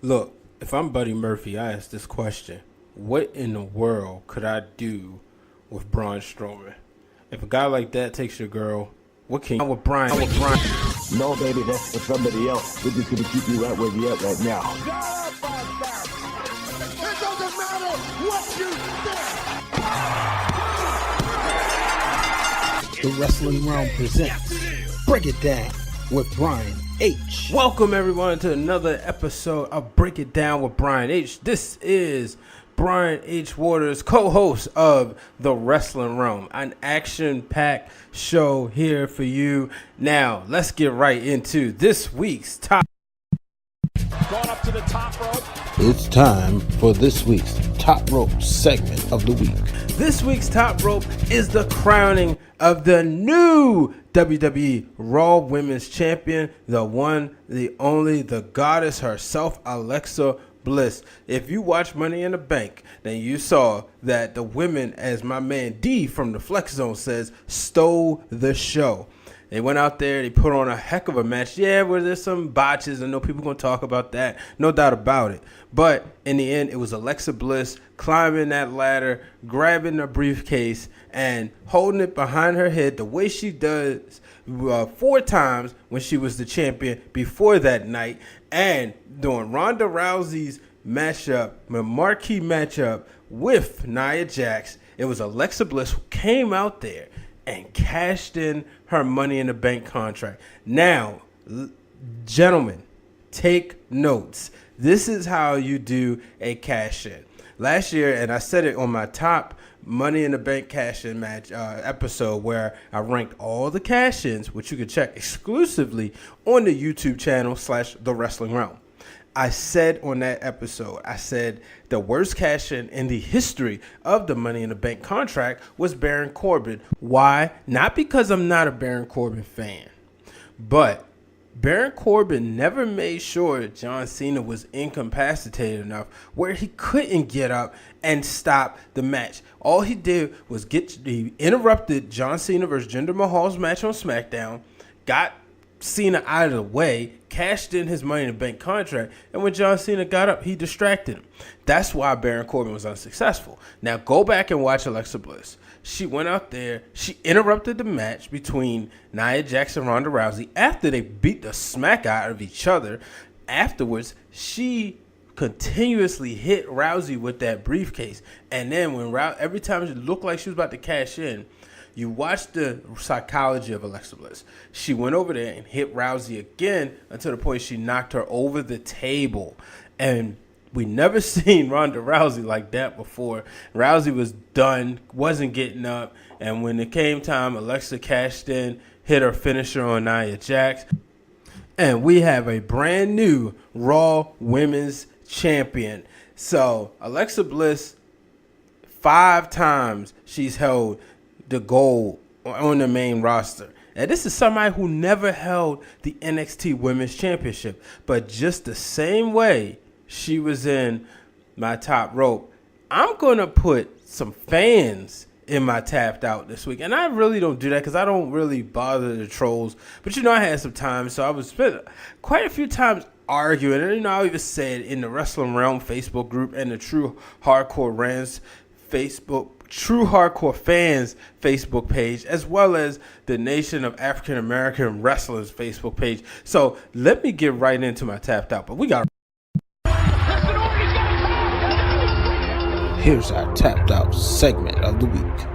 Look, if I'm Buddy Murphy, I ask this question. What in the world could I do with Braun Strowman? If a guy like that takes your girl, what can you do with Brian? No, baby, that's for somebody else. We're just going to keep you right where you're at right now. It doesn't matter what you think. The Wrestling Realm presents Break It Down with Brian H. Welcome everyone to another episode of Break It Down with Brian H. This is Brian H. Waters, co-host of The Wrestling Realm, an action-packed show here for you. Now, let's get right into this week's top. Going up to the top rope. It's time for this week's Top Rope segment of the week. This week's top rope is the crowning of the new WWE Raw Women's Champion, the one, the only, the goddess herself, Alexa Bliss. If you watch Money in the Bank, then you saw that the women, as my man D from the Flex Zone says, stole the show. They went out there, they put on a heck of a match. Yeah, where there's some botches, I know people are going to talk about that, no doubt about it. But in the end, it was Alexa Bliss climbing that ladder, grabbing the briefcase, and holding it behind her head the way she does 4 times when she was the champion before that night. And doing Ronda Rousey's matchup, the marquee matchup with Nia Jax, it was Alexa Bliss who came out there and cashed in her Money in the Bank contract. Now, gentlemen, take notes. This is how you do a cash in. Last year, and I said it on my top Money in the Bank cash in match episode where I ranked all the cash ins, which you can check exclusively on the YouTube channel / The Wrestling Realm. I said on that episode, I said the worst cash in the history of the Money in the Bank contract was Baron Corbin. Why? Not because I'm not a Baron Corbin fan, but Baron Corbin never made sure John Cena was incapacitated enough where he couldn't get up and stop the match. All he did was he interrupted John Cena versus Jinder Mahal's match on SmackDown, got Cena out of the way, cashed in his Money in the Bank contract, and when John Cena got up, he distracted him. That's why Baron Corbin was unsuccessful. Now go back and watch Alexa Bliss. She went out there, she interrupted the match between Nia Jax and Ronda Rousey after they beat the smack out of each other. Afterwards, she continuously hit Rousey with that briefcase. And then when every time it looked like she was about to cash in, you watch the psychology of Alexa Bliss. She went over there and hit Rousey again until the point she knocked her over the table. And we never seen Ronda Rousey like that before. Rousey was done, wasn't getting up. And when it came time, Alexa cashed in, hit her finisher on Nia Jax. And we have a brand new Raw Women's Champion. So Alexa Bliss, 5 times she's held the gold on the main roster. And this is somebody who never held the NXT Women's Championship. But just the same way she was in my top rope, I'm going to put some fans in my tapped out this week. And I really don't do that because I don't really bother the trolls. But, I had some time, so I was spent quite a few times arguing. And, I even said in the Wrestling Realm Facebook group and the True Hardcore Fans Facebook page, as well as the Nation of African American Wrestlers Facebook page. So let me get right into my tapped out. But we got. Here's our Tapped Out segment of the week.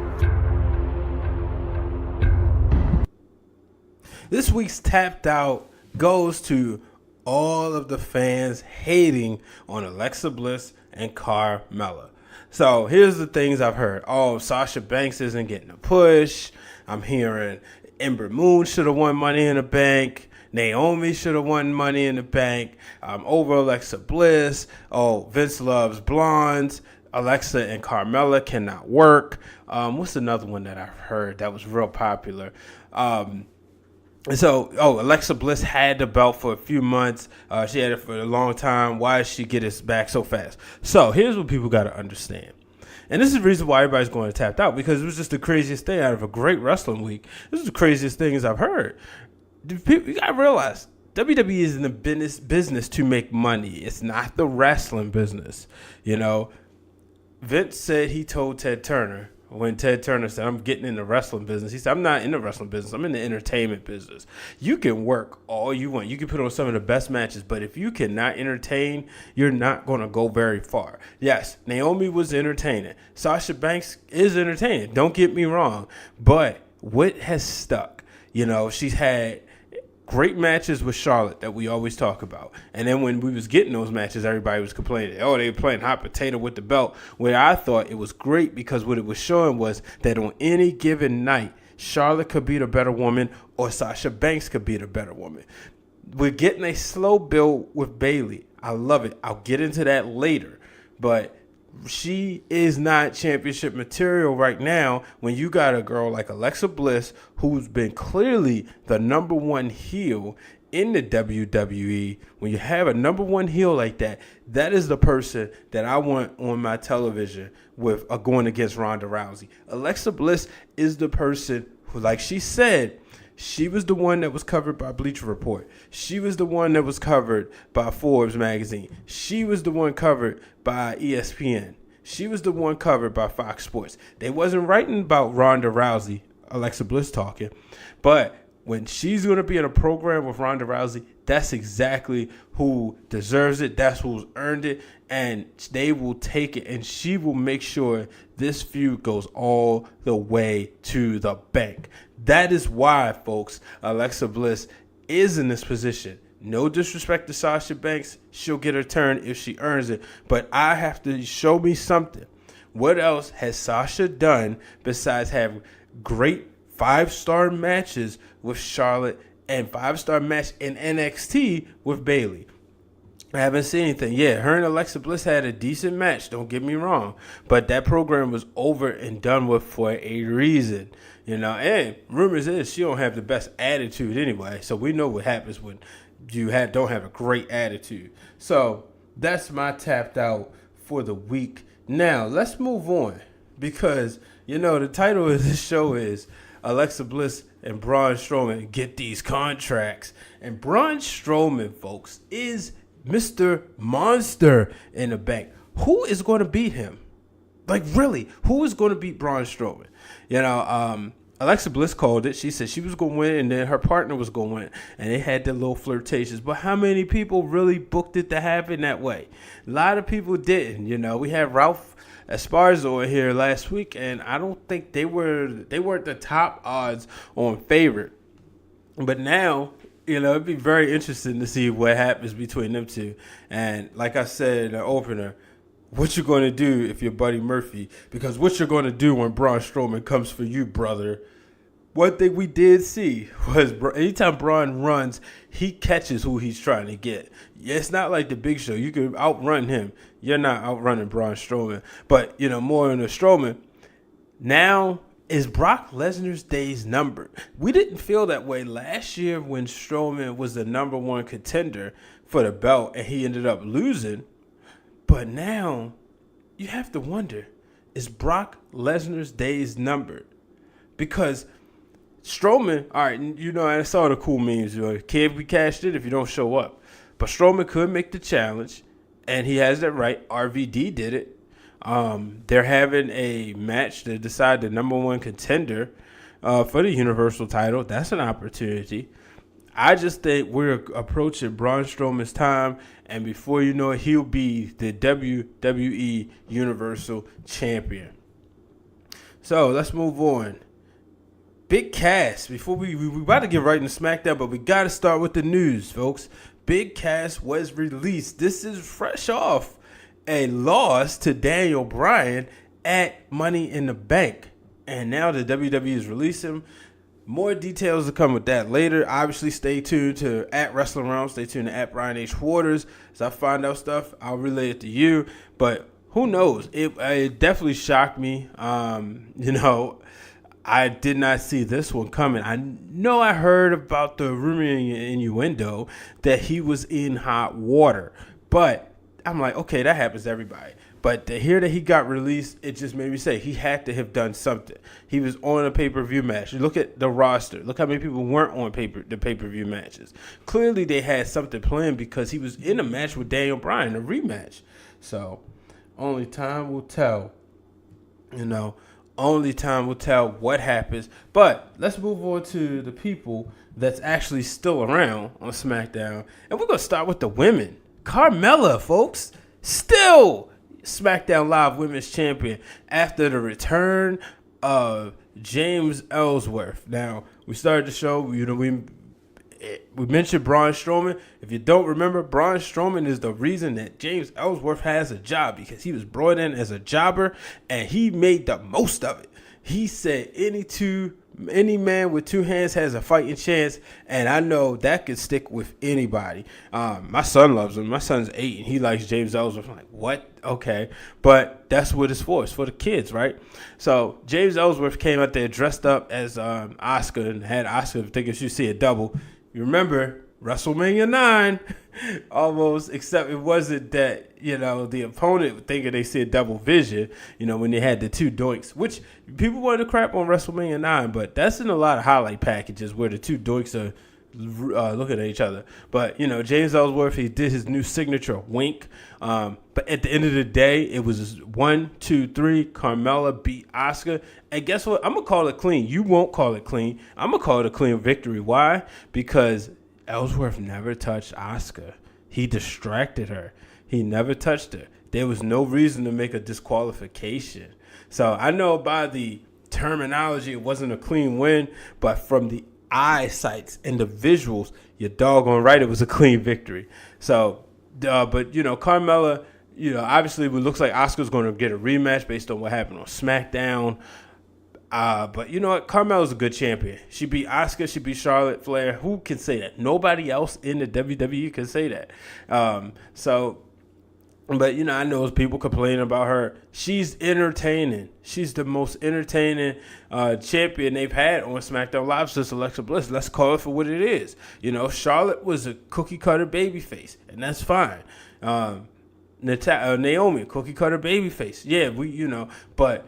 This week's tapped out goes to all of the fans hating on Alexa Bliss and Carmella. So here's the things I've heard. Oh, Sasha Banks isn't getting a push. I'm hearing Ember Moon should have won Money in the Bank. Naomi should have won Money in the Bank. Over Alexa Bliss. Oh, Vince loves blondes. Alexa and Carmella cannot work. What's another one that I've heard that was real popular? Alexa Bliss had the belt for a few months. She had it for a long time. Why did she get it back so fast? So here's what people got to understand. And this is the reason why everybody's going to tapped out, because it was just the craziest thing out of a great wrestling week. This is the craziest things I've heard. You got to realize WWE is in the business to make money. It's not the wrestling business. You know, Vince said he told Ted Turner, when Ted Turner said, I'm getting in the wrestling business, he said, I'm not in the wrestling business. I'm in the entertainment business. You can work all you want. You can put on some of the best matches, but if you cannot entertain, you're not going to go very far. Yes, Naomi was entertaining. Sasha Banks is entertaining. Don't get me wrong. But what has stuck? You know, she's had great matches with Charlotte that we always talk about. And then when we was getting those matches, everybody was complaining, oh, they were playing hot potato with the belt. Where I thought it was great because what it was showing was that on any given night, Charlotte could be the better woman or Sasha Banks could be the better woman. We're getting a slow build with Bayley. I love it. I'll get into that later. But she is not championship material right now when you got a girl like Alexa Bliss, who's been clearly the number one heel in the WWE. When you have a number one heel like that, that is the person that I want on my television with going against Ronda Rousey. Alexa Bliss is the person who, like she said, she was the one that was covered by Bleacher Report. She was the one that was covered by Forbes magazine. She was the one covered by ESPN. She was the one covered by Fox Sports. They wasn't writing about Ronda Rousey, Alexa Bliss talking, but when she's going to be in a program with Ronda Rousey, that's exactly who deserves it. That's who's earned it. And they will take it. And she will make sure this feud goes all the way to the bank. That is why, folks, Alexa Bliss is in this position. No disrespect to Sasha Banks. She'll get her turn if she earns it. But I have to show me something. What else has Sasha done besides have great 5-star matches with Charlotte and 5-star match in NXT with Bayley? I haven't seen anything. Yeah, her and Alexa Bliss had a decent match, don't get me wrong. But that program was over and done with for a reason. You know, and rumors is she don't have the best attitude anyway. So we know what happens when you don't have a great attitude. So that's my tapped out for the week. Now, let's move on. Because, you know, the title of this show is Alexa Bliss and Braun Strowman get these contracts. And Braun Strowman, folks, is Mr. Monster in the bank. Who is going to beat him? Like, really, who is going to beat Braun Strowman? You know, Alexa Bliss called it. She said she was going to win, and then her partner was going to win. And they had their little flirtations. But how many people really booked it to happen that way? A lot of people didn't. You know, we had Ralph Esparza here last week, and I don't think they weren't the top odds on favorite. But now, you know, it'd be very interesting to see what happens between them two. And like I said in the opener, what you going to do if you're Buddy Murphy? Because what you're going to do when Braun Strowman comes for you, brother. One thing we did see was anytime Braun runs, he catches who he's trying to get. It's not like the Big Show. You can outrun him. You're not outrunning Braun Strowman. But, you know, more on the Strowman. Now is Brock Lesnar's days numbered. We didn't feel that way last year when Strowman was the number one contender for the belt and he ended up losing. But now you have to wonder, is Brock Lesnar's days numbered? Because Strowman, all right, you know, I saw the cool memes. Can't be cashed in if you don't show up. But Strowman could make the challenge, and he has that right. RVD did it. They're having a match to decide the number one contender for the Universal title. That's an opportunity. I just think we're approaching Braun Strowman's time, and before you know it, he'll be the WWE Universal Champion. So let's move on. Big Cass. Before we about to get right into SmackDown, but we got to start with the news, folks. Big Cass was released. This is fresh off a loss to Daniel Bryan at Money in the Bank. And now the WWE is releasing him. More details to come with that later. Obviously, stay tuned to at Wrestling Realm. Stay tuned to at Brian H. Waters. As I find out stuff, I'll relay it to you. But who knows? It definitely shocked me. You know, I did not see this one coming. I know I heard about the rumor and innuendo that he was in hot water. But I'm like, okay, that happens to everybody. But to hear that he got released, it just made me say he had to have done something. He was on a pay-per-view match. Look at the roster. Look how many people weren't on the pay-per-view matches. Clearly, they had something planned because he was in a match with Daniel Bryan, a rematch. So, only time will tell. Only time will tell what happens. But let's move on to the people that's actually still around on SmackDown. And we're going to start with the women. Carmella, folks, still SmackDown Live Women's Champion after the return of James Ellsworth. Now, we started the show, we mentioned Braun Strowman. If you don't remember, Braun Strowman is the reason that James Ellsworth has a job because he was brought in as a jobber and he made the most of it. He said any man with two hands has a fighting chance, and I know that could stick with anybody. My son loves him. My son's 8, and he likes James Ellsworth. I'm like, what? Okay. But that's what it's for. It's for the kids, right? So James Ellsworth came out there dressed up as Asuka and had Asuka thinking she'd see a double. You remember WrestleMania 9 almost, except it wasn't that, the opponent thinking they see a double vision, when they had the two doinks, which people wanted to crap on WrestleMania 9, but that's in a lot of highlight packages where the two doinks are looking at each other. But, James Ellsworth, he did his new signature wink. But at the end of the day, it was 1, 2, 3. Carmella beat Asuka. And guess what? I'm going to call it clean. You won't call it clean. I'm going to call it a clean victory. Why? Because Ellsworth never touched Asuka. He distracted her. He never touched her. There was no reason to make a disqualification. So I know by the terminology, it wasn't a clean win, but from the eyesights and the visuals, you're doggone right, it was a clean victory. So, but Carmella, obviously it looks like Asuka's going to get a rematch based on what happened on SmackDown. But you know what? Carmella's a good champion. She beat Asuka. She beat Charlotte Flair. Who can say that? Nobody else in the WWE can say that. But, I know people complaining about her. She's entertaining. She's the most entertaining champion they've had on SmackDown Live since Alexa Bliss. Let's call it for what it is. Charlotte was a cookie-cutter babyface, and that's fine. Naomi, cookie-cutter babyface. Yeah, but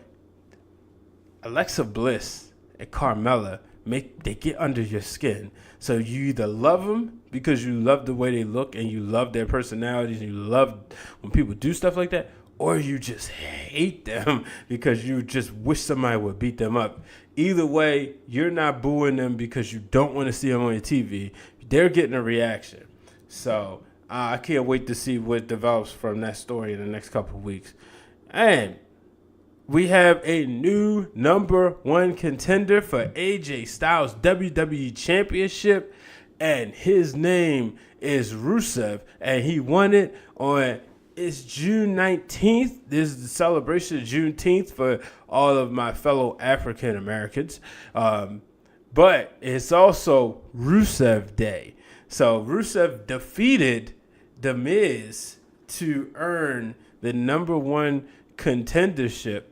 Alexa Bliss and Carmella, they get under your skin. So you either love them because you love the way they look and you love their personalities and you love when people do stuff like that, or you just hate them because you just wish somebody would beat them up. Either way, you're not booing them because you don't want to see them on your TV. They're getting a reaction. So I can't wait to see what develops from that story in the next couple of weeks. And we have a new number 1 contender for AJ Styles WWE Championship, and his name is Rusev, and he won it on June 19th. This is the celebration of Juneteenth for all of my fellow African Americans, but it's also Rusev Day. So Rusev defeated The Miz to earn the number 1 contendership,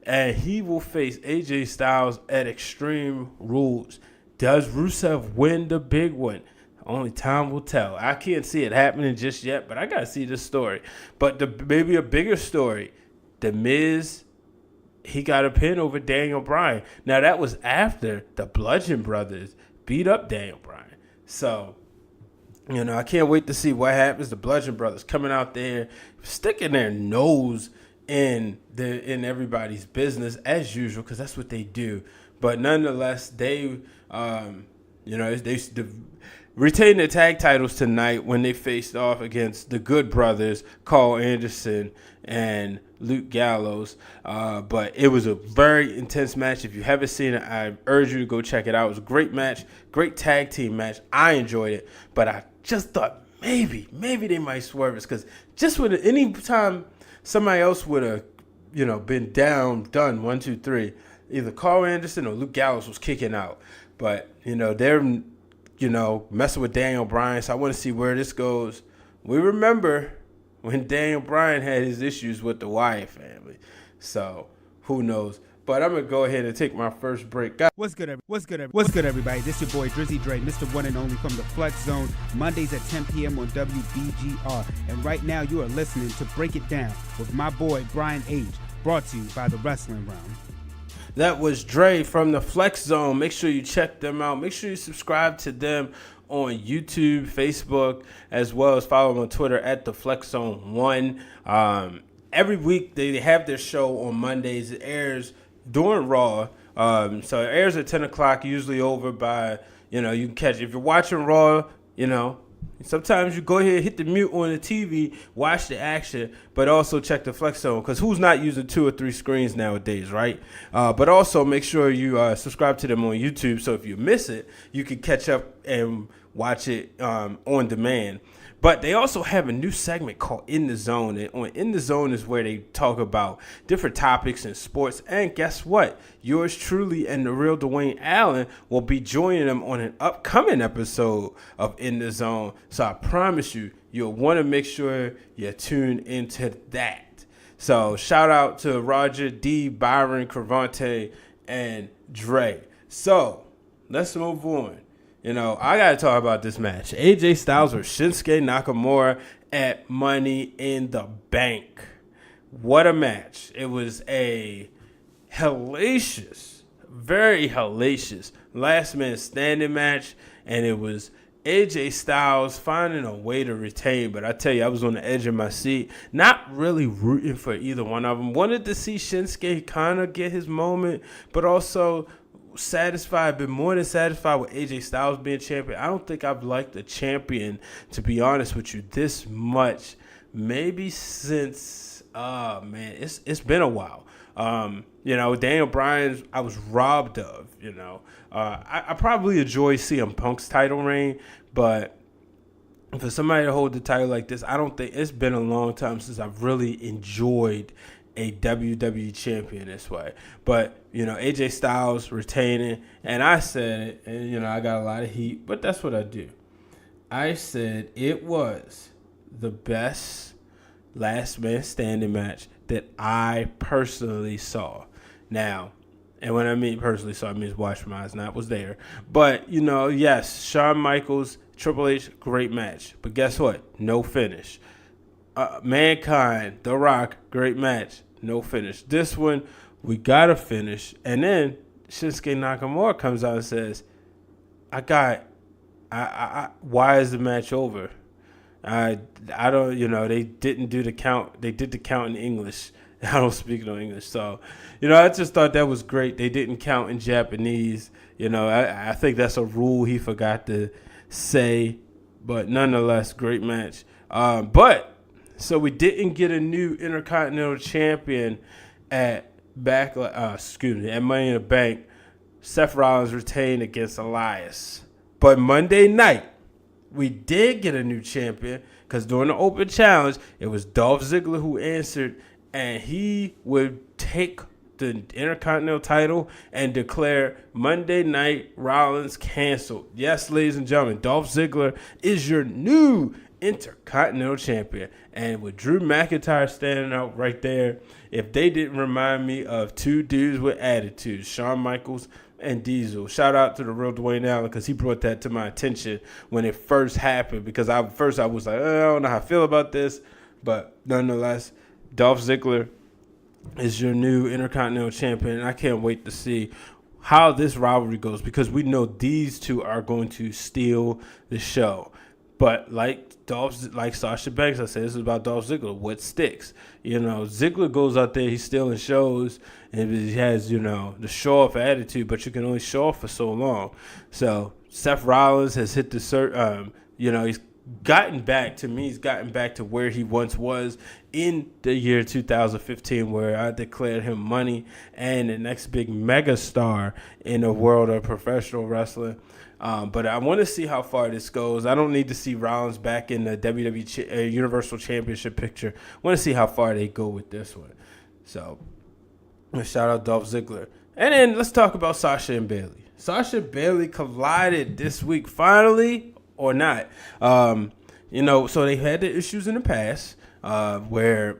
and he will face AJ Styles at Extreme Rules. Does Rusev win the big one? Only time will tell. I can't see it happening just yet, but I got to see this story. But maybe a bigger story, The Miz, he got a pin over Daniel Bryan. Now, that was after the Bludgeon Brothers beat up Daniel Bryan. So, I can't wait to see what happens. The Bludgeon Brothers coming out there, sticking their nose in everybody's business as usual, because that's what they do. But nonetheless, they retained their tag titles tonight when they faced off against the Good Brothers, Carl Anderson and Luke Gallows. But it was a very intense match. If you haven't seen it, I urge you to go check it out. It was a great match, great tag team match. I enjoyed it, but I just thought maybe they might swerve us, because just when any time somebody else would have, been done 1, 2, 3. Either Carl Anderson or Luke Gallows was kicking out. But, they're, messing with Daniel Bryan. So I want to see where this goes. We remember when Daniel Bryan had his issues with the Wyatt family. So who knows? But I'm going to go ahead and take my first break. What's good, everybody? This your boy, Drizzy Dre, Mr. One and Only from the Flex Zone, Mondays at 10 p.m. on WBGR. And right now, you are listening to Break It Down with my boy, Brian Age, brought to you by The Wrestling Round. That was Dre from the Flex Zone. Make sure you check them out. Make sure you subscribe to them on YouTube, Facebook, as well as follow them on Twitter at the Flex Zone 1. Every week, they have their show on Mondays. It airs during Raw, so it airs at 10 o'clock, usually over by, you can catch, if you're watching Raw, sometimes you go ahead and hit the mute on the TV, watch the action, but also check the Flex Zone, because who's not using 2 or 3 screens nowadays, right? But also make sure you subscribe to them on YouTube, so if you miss it, you can catch up and watch it on demand. But they also have a new segment called In the Zone. And on In the Zone is where they talk about different topics in sports. And guess what? Yours truly and the real Dwayne Allen will be joining them on an upcoming episode of In the Zone. So I promise you, you'll want to make sure you tune into that. So shout out to Roger, D, Byron, Cravante, and Dre. So let's move on. I got to talk about this match. AJ Styles versus Shinsuke Nakamura at Money in the Bank. What a match. It was a hellacious, very hellacious last man standing match. And it was AJ Styles finding a way to retain. But I tell you, I was on the edge of my seat. Not really rooting for either one of them. Wanted to see Shinsuke kind of get his moment. But also been more than satisfied with AJ Styles being champion. I don't think I've liked a champion, to be honest with you, this much maybe since it's been a while. Daniel Bryan I was robbed of. I probably enjoy CM Punk's title reign, but for somebody to hold the title like this, I don't think it's been a long time since I've really enjoyed a WWE champion this way. But, AJ Styles retaining, and I said it, and, I got a lot of heat, but that's what I do. I said it was the best last man standing match that I personally saw. Now, and when I mean personally saw, I mean watched my eyes, not was there. But, yes, Shawn Michaels, Triple H, great match. But guess what? No finish. Mankind, The Rock, great match, no finish. This one, we got to finish. And then Shinsuke Nakamura comes out and says, why is the match over? I don't, they didn't do the count. They did the count in English. I don't speak no English. So, I just thought that was great. They didn't count in Japanese. I think that's a rule he forgot to say. But nonetheless, great match. So we didn't get a new Intercontinental Champion at at Money in the Bank. Seth Rollins retained against Elias. But Monday night, we did get a new champion because during the open challenge, it was Dolph Ziggler who answered, and he would take the Intercontinental title and declare Monday Night Rollins canceled. Yes, ladies and gentlemen, Dolph Ziggler is your new Intercontinental Champion. And with Drew McIntyre standing out right there, if they didn't remind me of two dudes with attitudes, Shawn Michaels and Diesel. Shout out to the real Dwayne Allen because he brought that to my attention when it first happened. Because I was like, I don't know how I feel about this. But nonetheless, Dolph Ziggler is your new Intercontinental Champion. And I can't wait to see how this rivalry goes because we know these two are going to steal the show. But like Sasha Banks, I said, this is about Dolph Ziggler. What sticks? Ziggler goes out there, he's stealing shows, and he has, the show-off attitude, but you can only show off for so long. So Seth Rollins has hit the he's gotten back to where he once was in the year 2015, where I declared him money and the next big mega star in the world of professional wrestling. But I want to see how far this goes. I don't need to see Rollins back in the WWE Universal Championship picture. I want to see how far they go with this one. So, shout out Dolph Ziggler. And then let's talk about Sasha and Bayley. Sasha and Bayley collided this week, finally, or not. So they had the issues in the past where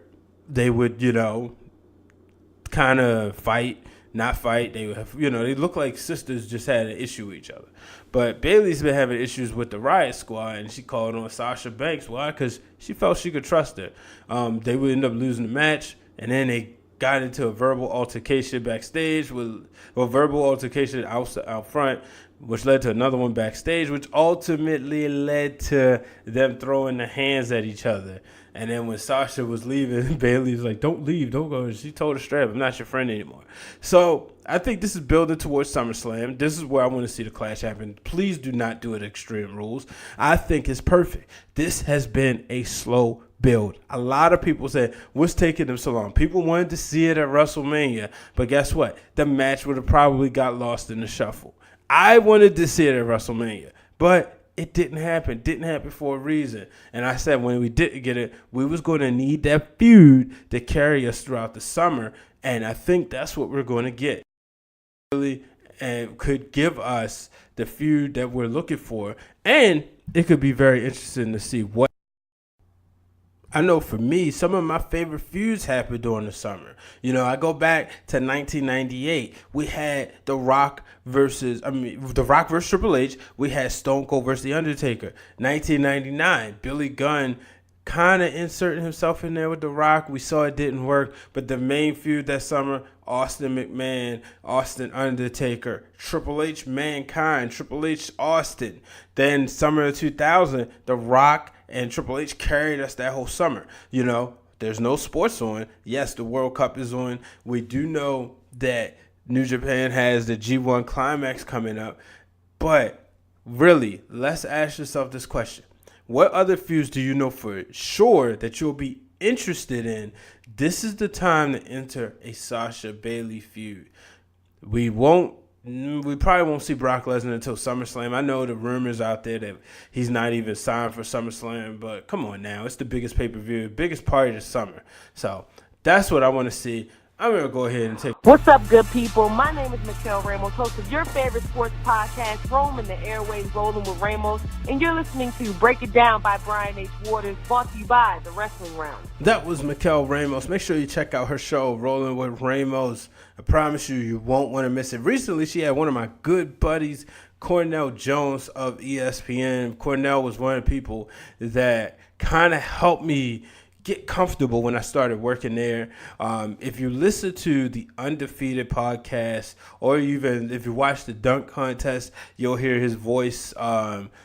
they would, kind of fight. not fight. They would have, they look like sisters just had an issue with each other. But Bayley's been having issues with the Riot Squad, and she called on Sasha Banks. Why? Because she felt she could trust her. They would end up losing the match, and then they got into a verbal altercation backstage verbal altercation out front, which led to another one backstage, which ultimately led to them throwing their hands at each other. And then when Sasha was leaving, Bayley was like, don't leave, don't go. And she told her straight up, I'm not your friend anymore. So I think this is building towards SummerSlam. This is where I want to see the clash happen. Please do not do it Extreme Rules. I think it's perfect. This has been a slow build. A lot of people said, what's taking them so long? People wanted to see it at WrestleMania. But guess what? The match would have probably got lost in the shuffle. I wanted to see it at WrestleMania. But it didn't happen. Didn't happen for a reason. And I said when we didn't get it, we was going to need that feud to carry us throughout the summer. And I think that's what we're going to get. Really, and could give us the feud that we're looking for. And it could be very interesting to see what. I know for me, some of my favorite feuds happened during the summer. I go back to 1998. We had The Rock versus Triple H. We had Stone Cold versus The Undertaker. 1999, Billy Gunn kind of inserting himself in there with The Rock. We saw it didn't work. But the main feud that summer, Austin McMahon, Austin Undertaker, Triple H Mankind, Triple H Austin. Then summer of 2000, The Rock and Triple H carried us that whole summer. There's no sports on. Yes, the World Cup is on. We do know that New Japan has the G1 Climax coming up. But really, let's ask yourself this question. What other feuds do you know for sure that you'll be interested in? This is the time to enter a Sasha Bayley feud. We probably won't see Brock Lesnar until SummerSlam. I know the rumors out there that he's not even signed for SummerSlam, but come on now. It's the biggest pay-per-view, biggest party of the summer. So that's what I want to see. I'm going to go ahead and take. What's up, good people? My name is Mikel Ramos, host of your favorite sports podcast, Roaming the Airways, Rolling with Ramos, and you're listening to Break It Down by Brian H. Waters, brought to you by The Wrestling Round. That was Mikel Ramos. Make sure you check out her show, Rolling with Ramos. I promise you won't want to miss it. Recently, she had one of my good buddies, Cornell Jones of ESPN. Cornell was one of the people that kind of helped me get comfortable when I started working there. If you listen to the Undefeated podcast, or even if you watch the dunk contest, you'll hear his voice.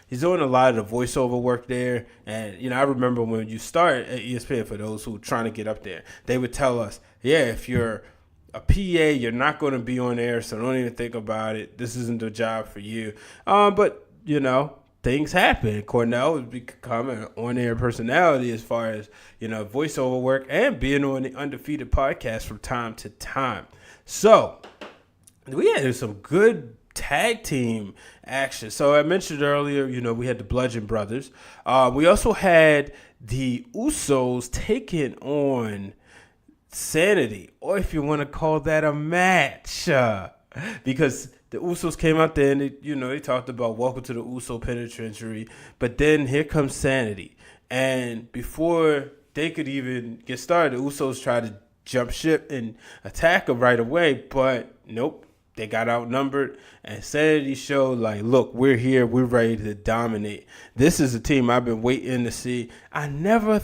He's doing a lot of the voiceover work there. And, I remember when you start at ESPN, for those who are trying to get up there, they would tell us, if you're a PA, you're not going to be on air, so don't even think about it. This isn't the job for you. But, things happen. Cornell has become an on-air personality as far as, voiceover work and being on the Undefeated podcast from time to time. So we had some good tag team action. So I mentioned earlier, we had the Bludgeon Brothers. We also had the Usos taking on Sanity, or if you want to call that a match, because the Usos came out there and they talked about welcome to the Uso penitentiary, but then here comes Sanity, and before they could even get started, the Usos tried to jump ship and attack them right away, but nope, they got outnumbered, and Sanity showed look, we're here, we're ready to dominate. This is a team I've been waiting to see. I never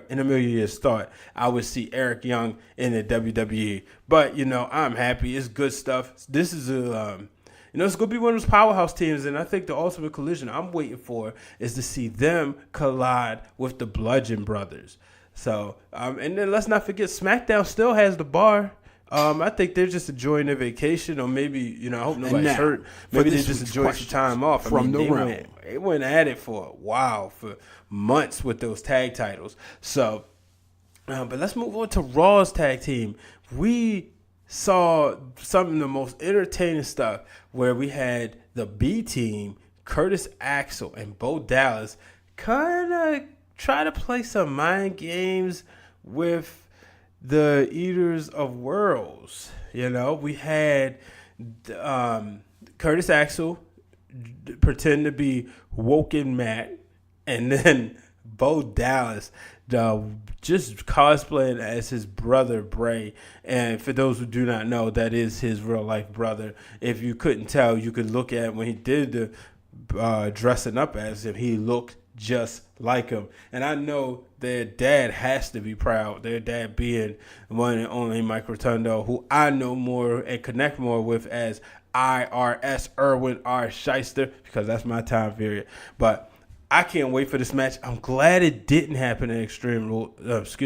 in a million years thought I would see Eric Young in the WWE. But, I'm happy. It's good stuff. This is it's going to be one of those powerhouse teams. And I think the ultimate collision I'm waiting for is to see them collide with the Bludgeon Brothers. So, and then let's not forget, SmackDown still has the bar. I think they're just enjoying their vacation, or maybe, I hope nobody's hurt. Maybe they're just enjoying some time off. They went at it for a while, for months with those tag titles. So, but let's move on to Raw's tag team. We saw some of the most entertaining stuff where we had the B team, Curtis Axel and Bo Dallas, kind of try to play some mind games with the Eaters of Worlds. We had Curtis Axel pretend to be Woken Matt, and then Bo Dallas just cosplaying as his brother Bray. And for those who do not know, that is his real life brother. If you couldn't tell, you could look at when he did the dressing up as him, he looked just like him. And I know their dad has to be proud, their dad being one and only Mike Rotundo, who I know more and connect more with as IRS Irwin R. Shyster, because that's my time period. But I can't wait for this match. I'm glad it didn't happen at Extreme Rules.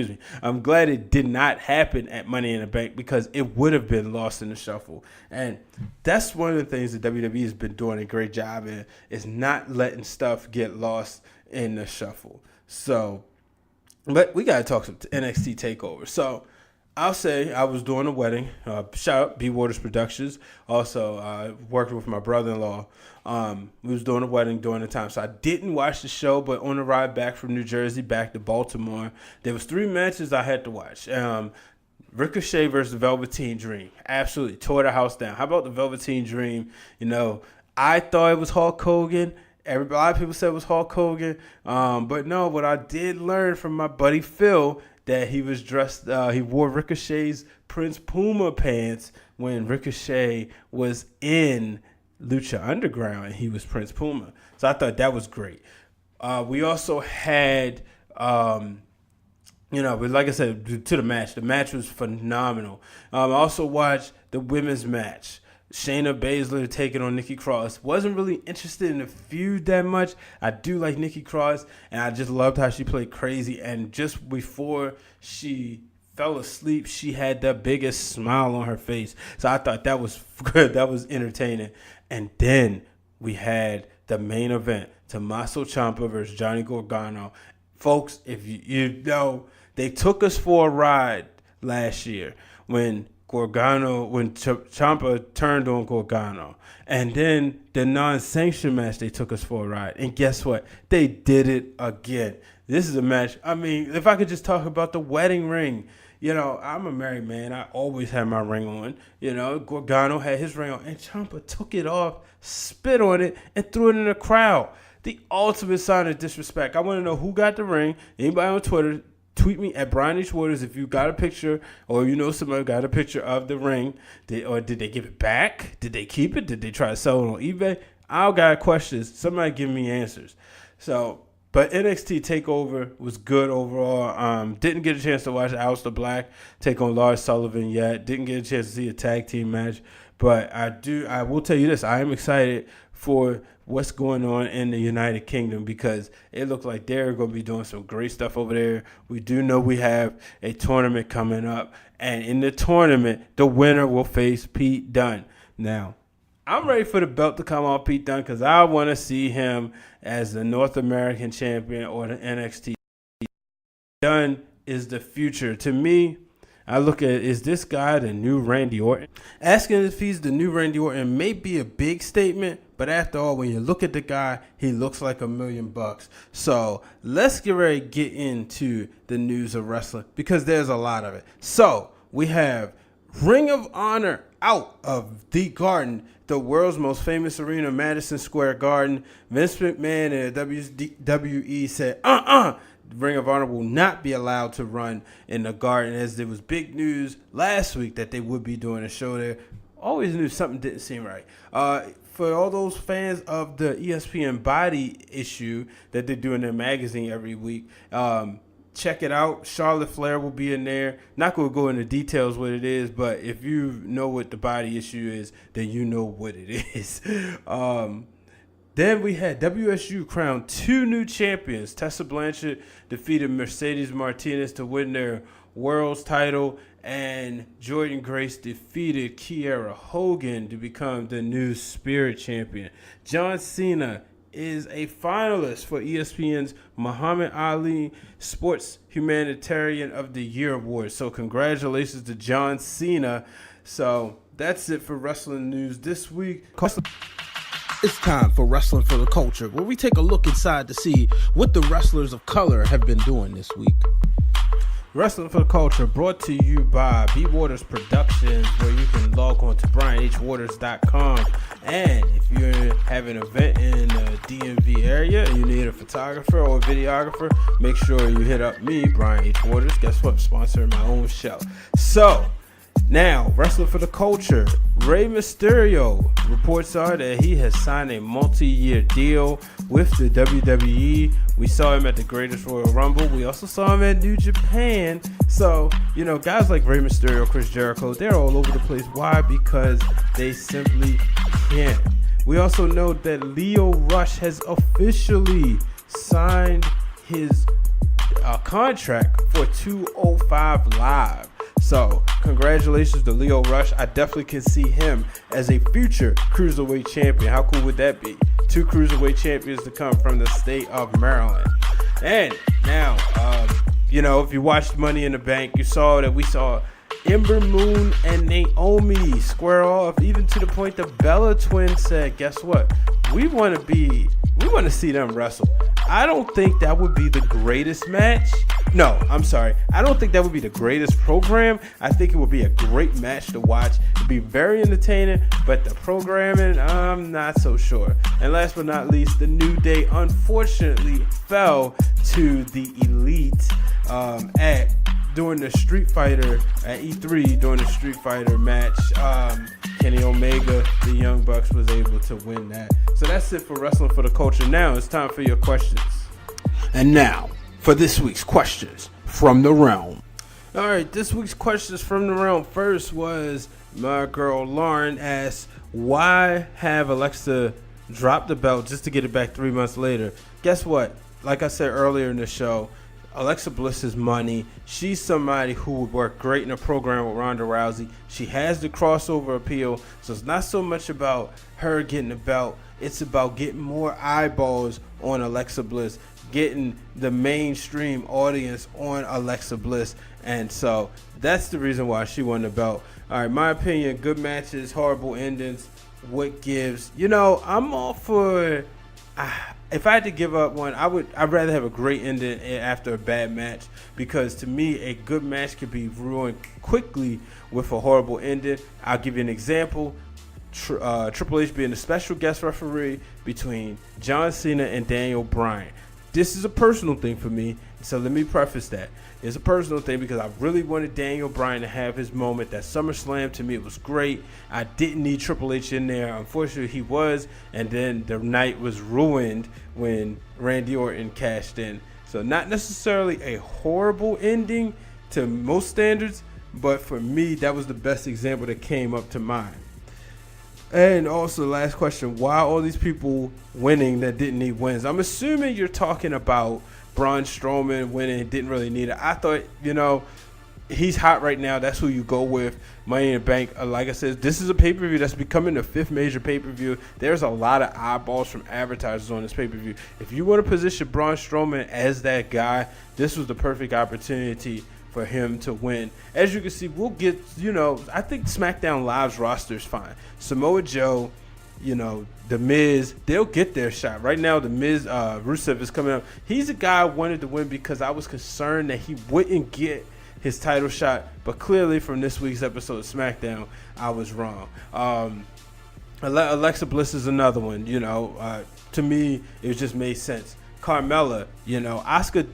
I'm glad it did not happen at Money in the Bank, because it would have been lost in the shuffle. And that's one of the things that WWE has been doing a great job in, is not letting stuff get lost in the shuffle. So, but we got to talk some NXT TakeOver. So, I'll say I was doing a wedding. Shout out B Waters Productions. Also, worked with my brother-in-law. We was doing a wedding during the time. So I didn't watch the show, but on the ride back from New Jersey back to Baltimore, there was 3 matches I had to watch. Ricochet versus the Velveteen Dream. Absolutely tore the house down. How about the Velveteen Dream? You know, I thought it was Hulk Hogan. A lot of people said it was Hulk Hogan. But no, what I did learn from my buddy Phil, that he was dressed, he wore Ricochet's Prince Puma pants when Ricochet was in Lucha Underground and he was Prince Puma. So I thought that was great. We also had, but like I said, to the match. The match was phenomenal. I also watched the women's match. Shayna Baszler taking on Nikki Cross. Wasn't really interested in the feud that much. I do like Nikki Cross, and I just loved how she played crazy. And just before she fell asleep, she had the biggest smile on her face. So I thought that was good. That was entertaining. And then we had the main event, Tommaso Ciampa versus Johnny Gargano. Folks, if you know, they took us for a ride last year when Ciampa turned on Gargano. And then the non-sanctioned match, they took us for a ride. And guess what? They did it again. This is a match. I mean, if I could just talk about the wedding ring. You know, I'm a married man. I always have my ring on. You know, Gargano had his ring on. And Ciampa took it off, spit on it, and threw it in the crowd. The ultimate sign of disrespect. I want to know who got the ring. Anybody on Twitter, tweet me at Brian H. Waters if you got a picture, or you know somebody got a picture of the ring. Or did they give it back? Did they keep it? Did they try to sell it on eBay? I got questions. Somebody give me answers. So, but NXT TakeOver was good overall. Didn't get a chance to watch Aleister Black take on Lars Sullivan yet. Didn't get a chance to see a tag team match. But I will tell you this. I am excited for what's going on in the United Kingdom, because it looks like they're going to be doing some great stuff over there. We do know we have a tournament coming up. And in the tournament, the winner will face Pete Dunne. Now, I'm ready for the belt to come off Pete Dunne, because I want to see him as the North American champion or the NXT. Dunne is the future. To me, I look at, is this guy the new Randy Orton? Asking if he's the new Randy Orton may be a big statement, but after all, when you look at the guy, he looks like $1 million. So let's get ready to get into the news of wrestling, because there's a lot of it. So we have Ring of Honor out of the Garden, the world's most famous arena, Madison Square Garden. Vince McMahon and the WWE said, Ring of Honor will not be allowed to run in the Garden, as there was big news last week that they would be doing a show there. Always knew something didn't seem right. For all those fans of the ESPN body issue that they do in their magazine every week, check it out. Charlotte Flair will be in there. Not going to go into details what it is, but if you know what the body issue is, then you know what it is. Then we had WSU crowned 2 new champions. Tessa Blanchard defeated Mercedes Martinez to win their world's title, and Jordynne Grace defeated Kiera Hogan to become the new Spirit champion. John Cena is a finalist for ESPN's Muhammad Ali Sports Humanitarian of the Year award. So congratulations to John Cena. So that's it for wrestling news this week. It's time for Wrestling for the Culture, where we take a look inside to see what the wrestlers of color have been doing this week. Wrestling for the Culture brought to you by B Waters Productions, where you can log on to BrianHWaters.com And if you have an event in the DMV area and you need a photographer or a videographer, make sure you hit up me, Brian H. Waters. Guess what? Sponsoring my own show. So, now, wrestling for the culture. Rey Mysterio, reports are that he has signed a multi-year deal with the WWE. We saw him at the Greatest Royal Rumble. We also saw him at New Japan. So, guys like Rey Mysterio, Chris Jericho, they're all over the place. Why? Because they simply can't. We also know that Lio Rush has officially signed his contract for 205 Live. So, congratulations to Lio Rush. I definitely can see him as a future Cruiserweight champion. How cool would that be? 2 Cruiserweight champions to come from the state of Maryland. And now, if you watched Money in the Bank, you saw that we saw Ember Moon and Naomi square off, even to the point the Bella twins said, guess what? We want to see them wrestle. I don't think that would be the greatest match. No, I'm sorry. I don't think that would be the greatest program. I think it would be a great match to watch. It'd be very entertaining, but the programming, I'm not so sure. And last but not least, the New Day unfortunately fell to the Elite during the Street Fighter at E3 during the Street Fighter match. Kenny Omega, the Young Bucks, was able to win that. So that's it for Wrestling for the Culture. Now it's time for your questions. And now, for this week's questions from the realm. All right, this week's questions from the realm. First was my girl Lauren asked, why have Alexa drop the belt just to get it back 3 months later? Guess what? Like I said earlier in the show, Alexa Bliss is money. She's somebody who would work great in a program with Ronda Rousey. She has the crossover appeal, so it's not so much about her getting the belt. It's about getting more eyeballs on Alexa Bliss, getting the mainstream audience on Alexa Bliss. And so that's the reason why she won the belt. All right, my opinion, good matches, horrible endings. What gives? I'm all for... if I had to give up one, I'd rather have a great ending after a bad match, because to me a good match could be ruined quickly with a horrible ending. I'll give you an example. Triple H being a special guest referee between John Cena and Daniel Bryan. This is a personal thing for me, so let me preface that. It's a personal thing because I really wanted Daniel Bryan to have his moment. That SummerSlam, to me, it was great. I didn't need Triple H in there. Unfortunately, he was, and then the night was ruined when Randy Orton cashed in. So not necessarily a horrible ending to most standards, but for me, that was the best example that came up to mind. And also, last question, why all these people winning that didn't need wins? I'm assuming you're talking about Braun Strowman winning, didn't really need it. I thought, he's hot right now. That's who you go with. Money in the Bank. Like I said, this is a pay-per-view that's becoming the 5th major pay-per-view. There's a lot of eyeballs from advertisers on this pay-per-view. If you want to position Braun Strowman as that guy, this was the perfect opportunity for him to win. As you can see, we'll get, I think SmackDown Live's roster is fine. Samoa Joe, The Miz, they'll get their shot. Right now, The Miz, Rusev is coming up. He's a guy I wanted to win because I was concerned that he wouldn't get his title shot. But clearly, from this week's episode of SmackDown, I was wrong. Alexa Bliss is another one. To me, it just made sense. Carmella, Asuka,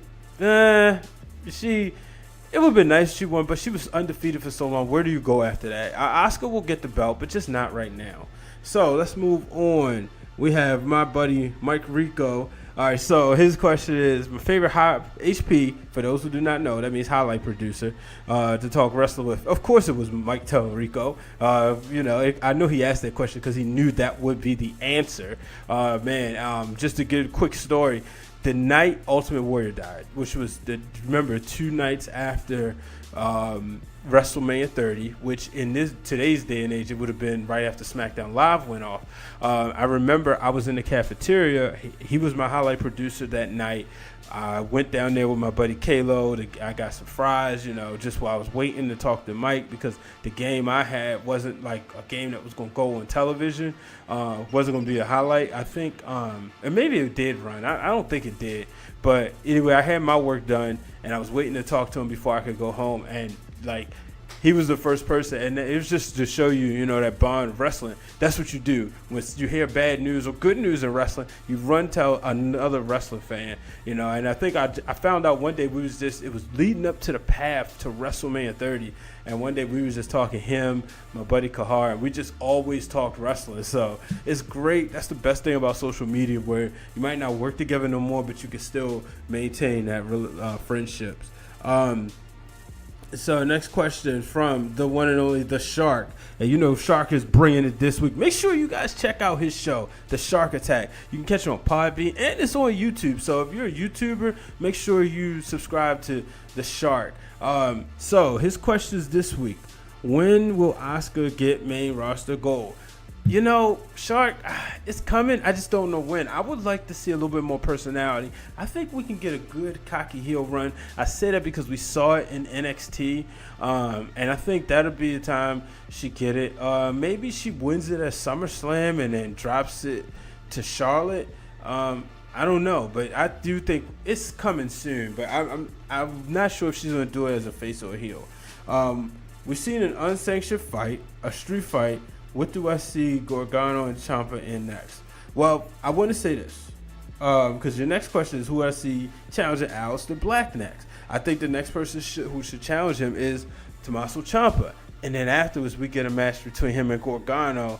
it would have been nice if she won, but she was undefeated for so long. Where do you go after that? Asuka will get the belt, but just not right now. So let's move on. We have my buddy Mike Rico. All right, so his question is, my favorite HP, for those who do not know, that means highlight producer, to talk wrestling with. Of course it was Mike Rico. I know he asked that question because he knew that would be the answer. Just to give a quick story, the night Ultimate Warrior died, which was, 2 nights after WrestleMania 30, which in today's day and age, it would have been right after SmackDown Live went off. I remember I was in the cafeteria. He was my highlight producer that night. I went down there with my buddy Kalo. I got some fries, just while I was waiting to talk to Mike, because the game I had wasn't like a game that was going to go on television. Wasn't going to be a highlight, I think. And maybe it did run. I don't think it did. But anyway, I had my work done, and I was waiting to talk to him before I could go home. And he was the first person, and it was just to show you, you know, that bond of wrestling. That's what you do when you hear bad news or good news in wrestling. You run tell another wrestling fan, you know. And I think I found out one day it was leading up to the path to WrestleMania 30, and one day we was just talking, him, my buddy Kahar, and we just always talked wrestling. So it's great. That's the best thing about social media, where you might not work together no more, but you can still maintain that friendships. So next question from the one and only The Shark. And you know Shark is bringing it this week. Make sure you guys check out his show, The Shark Attack. You can catch it on Podbean, and it's on YouTube. So if you're a YouTuber, make sure you subscribe to The Shark. So his questions this week. When will Asuka get main roster gold? You know, Shark, it's coming. I just don't know when. I would like to see a little bit more personality. I think we can get a good cocky heel run. I say that because we saw it in NXT, and I think that'll be the time she get it. Maybe she wins it at SummerSlam and then drops it to Charlotte. I don't know, but I do think it's coming soon. But I'm not sure if she's going to do it as a face or a heel. We've seen an unsanctioned fight, a street fight. What do I see Gargano and Ciampa in next? Well, I want to say this, because your next question is who I see challenging Aleister Black next. I think the next person who should challenge him is Tommaso Ciampa. And then afterwards, we get a match between him and Gargano.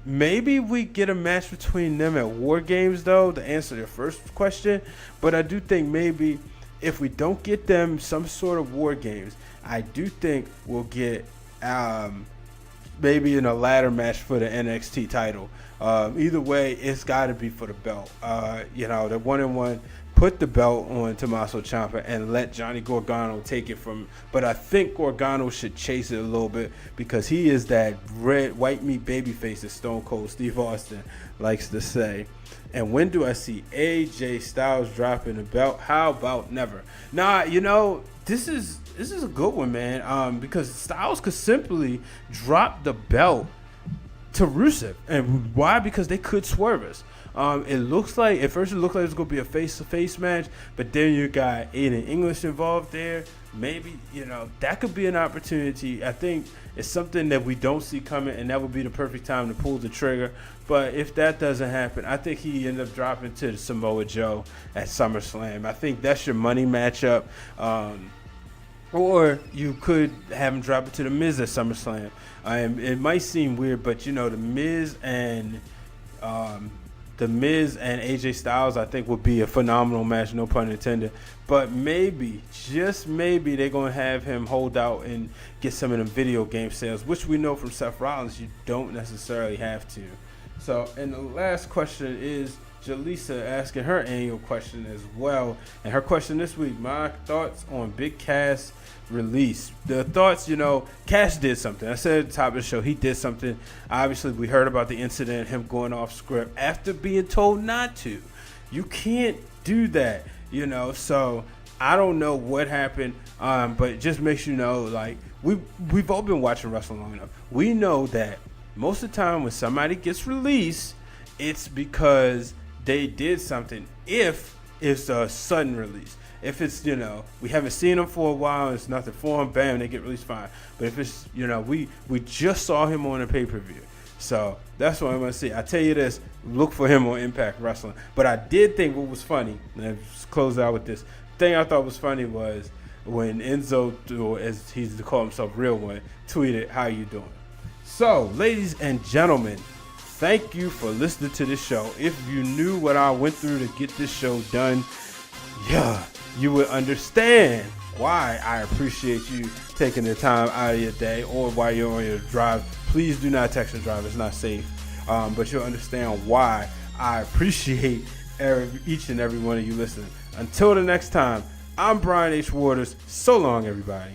Maybe we get a match between them at War Games, though, to answer your first question. But I do think maybe if we don't get them some sort of War Games, I do think we'll get maybe in a ladder match for the NXT title. Either way, it's got to be for the belt. You know, the 1-on-1, put the belt on Tommaso Ciampa and let Johnny Gargano take it from. But I think Gargano should chase it a little bit because he is that red white meat babyface that Stone Cold Steve Austin likes to say. And when do I see AJ Styles dropping the belt? How about never? Nah, you know, this is a good one, man. Because Styles could simply drop the belt to Rusev. And why? Because they could swerve us. It looks like, at first it looked like it was going to be a face-to-face match, but then you got Aiden English involved there. Maybe, you know, that could be an opportunity. I think it's something that we don't see coming, and that would be the perfect time to pull the trigger. But if that doesn't happen, I think he ended up dropping to Samoa Joe at SummerSlam. I think that's your money matchup. Or you could have him drop it to The Miz at SummerSlam. It might seem weird, but, you know, The Miz and AJ Styles, I think, would be a phenomenal match, no pun intended. But maybe, just maybe, they're going to have him hold out and get some of them video game sales, which we know from Seth Rollins you don't necessarily have to. So, and the last question is Jaleesa asking her annual question as well. And her question this week, my thoughts on Big Cass release. The thoughts, you know, Cass did something. I said at the top of the show, he did something. Obviously, we heard about the incident, him going off script after being told not to. You can't do that, you know. So I don't know what happened, but it just makes you know, like, we've all been watching wrestling long enough. We know that most of the time when somebody gets released, it's because they did something. If it's a sudden release. If it's, you know, we haven't seen them for a while and it's nothing for them, bam, they get released, fine. But if it's, you know, we just saw him on a pay-per-view. So that's what I'm going to see. I tell you this, look for him on Impact Wrestling. But I did think what was funny, and let's close out with this. The thing I thought was funny was when Enzo, or as he's to call himself, Real One, tweeted, "How you doing?" So, ladies and gentlemen, thank you for listening to this show. If you knew what I went through to get this show done, yeah, you would understand why I appreciate you taking the time out of your day or while you're on your drive. Please do not text and drive. It's not safe. But you'll understand why I appreciate each and every one of you listening. Until the next time, I'm Brian H. Waters. So long, everybody.